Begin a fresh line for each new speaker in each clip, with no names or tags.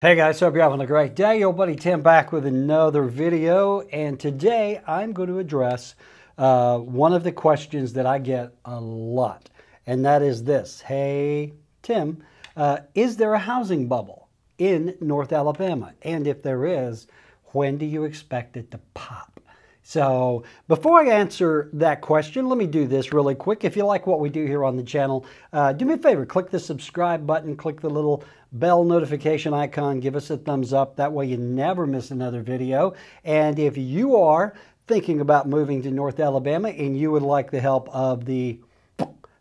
Hey guys, hope you're having a great day. Your buddy Tim back with another video, and today I'm going to address one of the questions that I get a lot, and that is this. Hey Tim, is there a housing bubble in North Alabama? And if there is, when do you expect it to pop? So before I answer that question, let me do this really quick. If you like what we do here on the channel, do me a favor, click the subscribe button, click the little bell notification icon, give us a thumbs up. That way you never miss another video. And if you are thinking about moving to North Alabama and you would like the help of the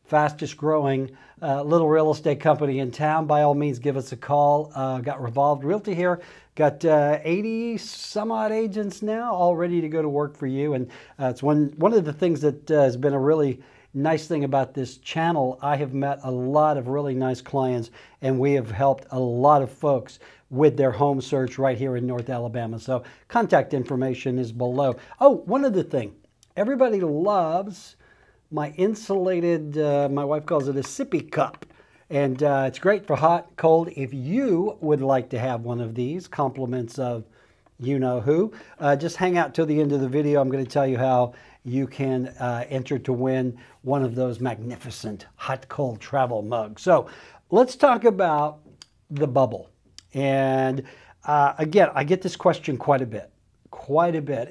fastest growing little real estate company in town, by all means, give us a call. Got Revolved Realty here. Got 80 some odd agents now, all ready to go to work for you. And it's one of the things that has been a really nice thing about this channel. I have met a lot of really nice clients, and we have helped a lot of folks with their home search right here in North Alabama. So contact information is below. Oh, one other thing. Everybody loves my insulated, my wife calls it a sippy cup. And it's great for hot, cold. If you would like to have one of these, compliments of you-know-who, just hang out till the end of the video. I'm going to tell you how you can enter to win one of those magnificent hot, cold travel mugs. So let's talk about the bubble. And again, I get this question quite a bit.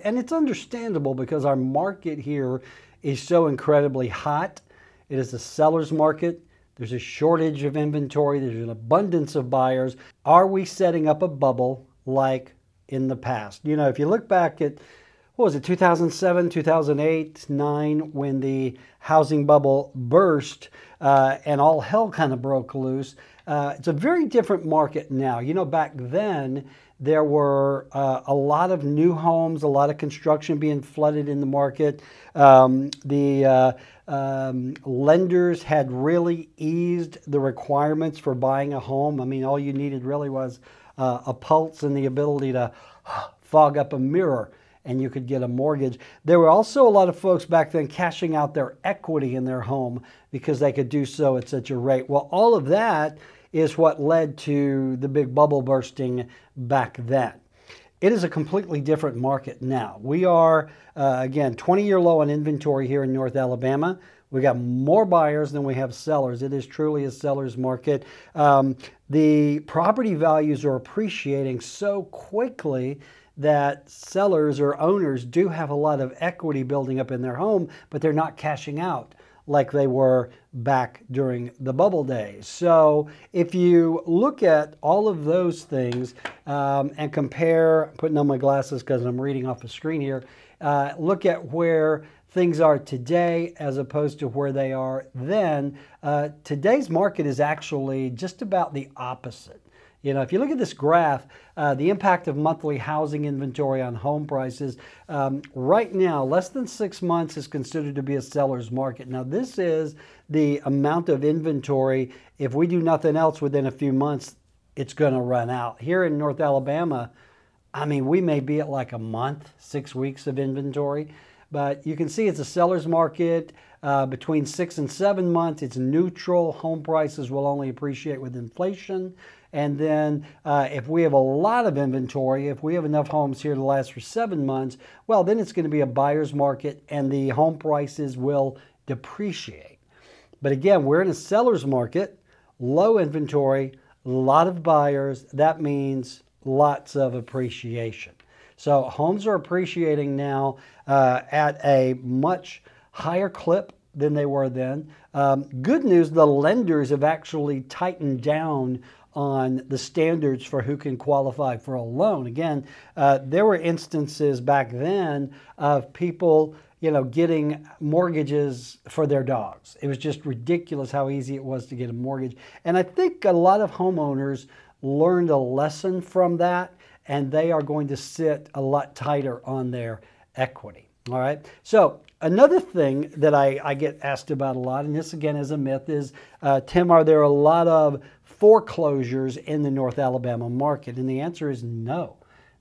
And it's understandable because our market here is so incredibly hot. It is a seller's market. There's a shortage of inventory. There's an abundance of buyers. Are we setting up a bubble like in the past? You know, if you look back at, what was it, 2007, 2008, 9, when the housing bubble burst and all hell kind of broke loose, it's a very different market now. You know, back then, there were a lot of new homes, a lot of construction being flooded in the market. Lenders had really eased the requirements for buying a home. I mean, all you needed really was a pulse and the ability to fog up a mirror, and you could get a mortgage. There were also a lot of folks back then cashing out their equity in their home because they could do so at such a rate. Well, all of that is what led to the big bubble bursting back then. It is a completely different market now. We are, again, 20-year low on inventory here in North Alabama. We got more buyers than we have sellers. It is truly a seller's market. The property values are appreciating so quickly that sellers or owners do have a lot of equity building up in their home, but they're not cashing out like they were back during the bubble days. So if you look at all of those things and compare, putting on my glasses because I'm reading off the screen here, look at where things are today as opposed to where they are then, today's market is actually just about the opposite. You know, if you look at this graph, the impact of monthly housing inventory on home prices, right now, less than 6 months is considered to be a seller's market. Now, this is the amount of inventory. If we do nothing else within a few months, it's going to run out. Here in North Alabama, I mean, we may be at like a month, 6 weeks of inventory. But you can see it's a seller's market. Between 6 and 7 months, it's neutral. Home prices will only appreciate with inflation. And then if we have a lot of inventory, if we have enough homes here to last for 7 months, well, then it's going to be a buyer's market and the home prices will depreciate. But again, we're in a seller's market, low inventory, a lot of buyers. That means lots of appreciation. So homes are appreciating now at a much higher clip than they were then. Good news, the lenders have actually tightened down on the standards for who can qualify for a loan. Again, there were instances back then of people, you know, getting mortgages for their dogs. It was just ridiculous how easy it was to get a mortgage. And I think a lot of homeowners learned a lesson from that, and they are going to sit a lot tighter on their equity. All right. So another thing that I get asked about a lot, and this again is a myth, is, Tim, are there a lot of foreclosures in the North Alabama market? And the answer is no,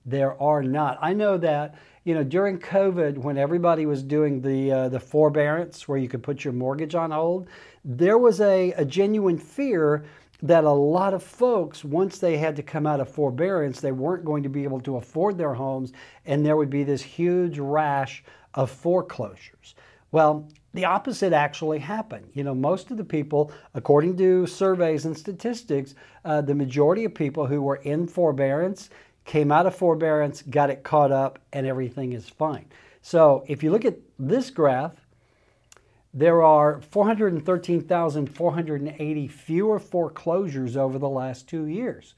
there are not. I know that, you know, during COVID, when everybody was doing the forbearance where you could put your mortgage on hold, there was a genuine fear that a lot of folks, once they had to come out of forbearance, they weren't going to be able to afford their homes, and there would be this huge rash of foreclosures. Well, the opposite actually happened. You know, most of the people, according to surveys and statistics, the majority of people who were in forbearance came out of forbearance, got it caught up, and everything is fine. So if you look at this graph, there are 413,480 fewer foreclosures over the last 2 years.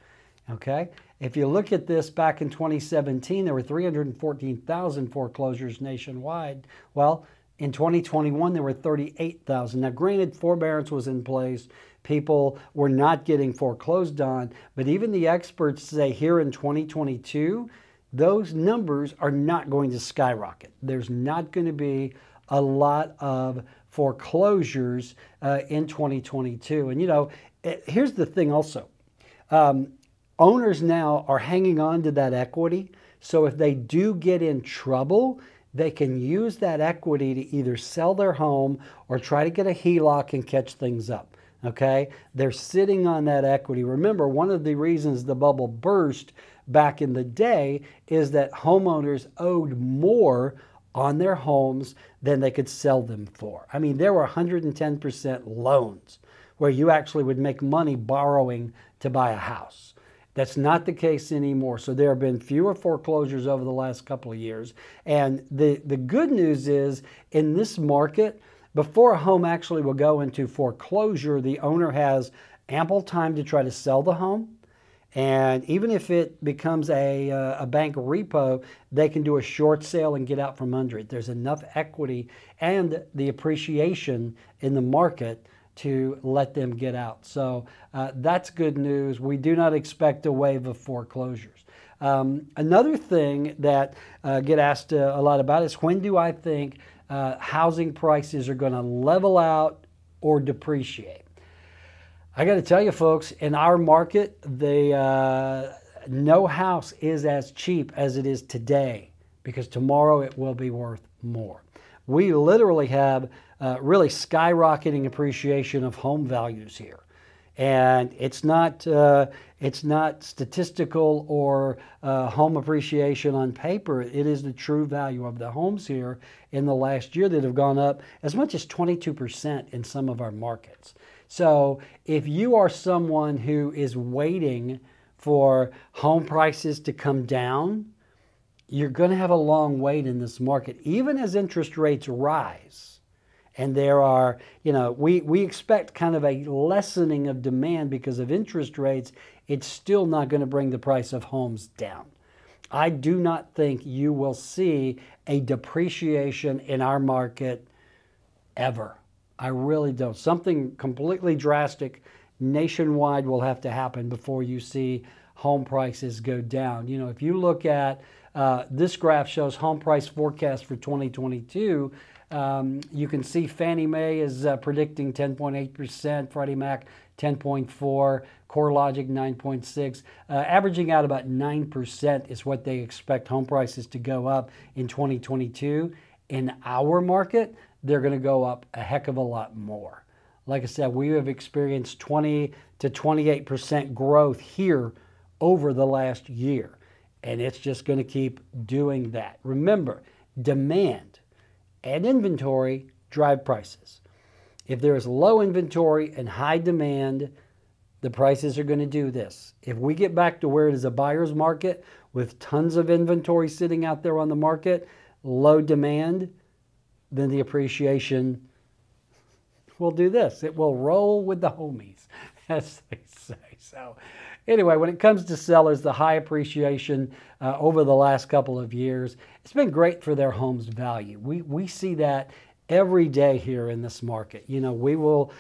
Okay? If you look at this back in 2017, there were 314,000 foreclosures nationwide. Well, in 2021, there were 38,000. Now, granted, forbearance was in place. People were not getting foreclosed on. But even the experts say here in 2022, those numbers are not going to skyrocket. There's not going to be a lot of foreclosures in 2022. And, you know, here's the thing also. Owners now are hanging on to that equity. So if they do get in trouble, they can use that equity to either sell their home or try to get a HELOC and catch things up. Okay? They're sitting on that equity. Remember, one of the reasons the bubble burst back in the day is that homeowners owed more on their homes than they could sell them for. I mean, there were 110% loans where you actually would make money borrowing to buy a house. That's not the case anymore. So there have been fewer foreclosures over the last couple of years. And the good news is, in this market, before a home actually will go into foreclosure, the owner has ample time to try to sell the home. And even if it becomes a bank repo, they can do a short sale and get out from under it. There's enough equity and the appreciation in the market to let them get out. So that's good news. We do not expect a wave of foreclosures. Another thing that get asked a lot about is, when do I think housing prices are going to level out or depreciate? I got to tell you, folks, in our market, no house is as cheap as it is today, because tomorrow it will be worth more. We literally have really skyrocketing appreciation of home values here. And it's not statistical or home appreciation on paper. It is the true value of the homes here in the last year that have gone up as much as 22% in some of our markets. So if you are someone who is waiting for home prices to come down, you're going to have a long wait in this market, even as interest rates rise. And there are, you know, we expect kind of a lessening of demand because of interest rates. It's still not going to bring the price of homes down. I do not think you will see a depreciation in our market ever. I really don't. Something completely drastic nationwide will have to happen before you see home prices go down. You know, if you look at this graph shows home price forecast for 2022. You can see Fannie Mae is predicting 10.8%, Freddie Mac 10.4%, CoreLogic 9.6%, averaging out about 9% is what they expect home prices to go up in 2022. In our market, they're going to go up a heck of a lot more. Like I said, we have experienced 20 to 28% growth here over the last year, and it's just going to keep doing that. Remember, demand and inventory drive prices. If there is low inventory and high demand, the prices are going to do this. If we get back to where it is a buyer's market with tons of inventory sitting out there on the market, low demand, then the appreciation will do this. It will roll with the homies, as they say. So anyway, when it comes to sellers, the high appreciation over the last couple of years, it's been great for their home's value. We see that every day here in this market. You know, we will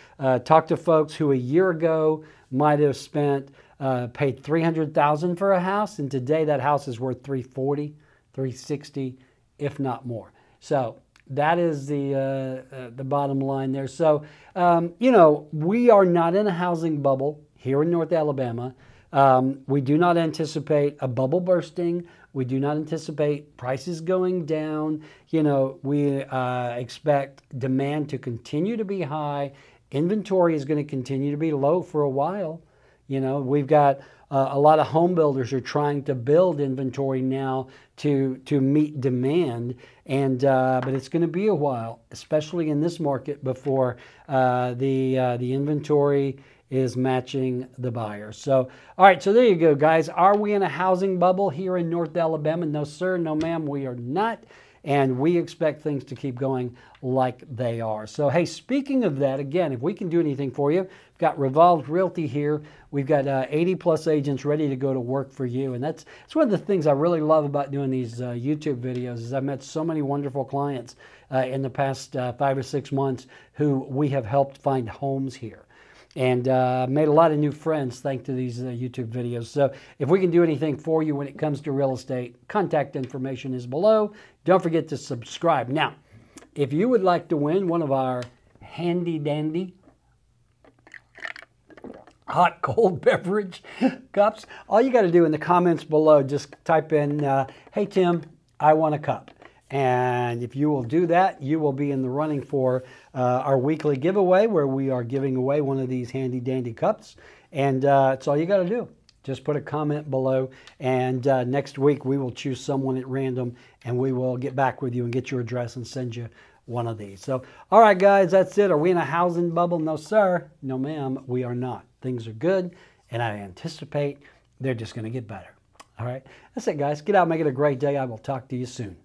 talk to folks who a year ago might have paid $300,000 for a house, and today that house is worth $340,000, $360,000, if not more. So that is the bottom line there. So, you know, we are not in a housing bubble here in North Alabama. We do not anticipate a bubble bursting. We do not anticipate prices going down. You know, we expect demand to continue to be high. Inventory is going to continue to be low for a while. You know, we've got a lot of home builders are trying to build inventory now to meet demand, and but it's going to be a while, especially in this market, before the inventory is matching the buyer. So, all right, so there you go, guys. Are we in a housing bubble here in North Alabama? No, sir. No, ma'am. We are not. And we expect things to keep going like they are. So, hey, speaking of that, again, if we can do anything for you, we've got Revolved Realty here. We've got 80-plus agents ready to go to work for you. And that's one of the things I really love about doing these YouTube videos is I've met so many wonderful clients in the past 5 or 6 months who we have helped find homes here. And made a lot of new friends thanks to these YouTube videos. So if we can do anything for you when it comes to real estate, contact information is below. Don't forget to subscribe. Now, if you would like to win one of our handy-dandy hot cold beverage cups, all you got to do in the comments below, just type in, hey, Tim, I want a cup. And if you will do that, you will be in the running for our weekly giveaway where we are giving away one of these handy dandy cups. And it's all you got to do. Just put a comment below, and next week we will choose someone at random, and we will get back with you and get your address and send you one of these. So, all right, guys, that's it. Are we in a housing bubble? No, sir. No, ma'am. We are not. Things are good, and I anticipate they're just going to get better. All right, that's it, guys. Get out, make it a great day. I will talk to you soon.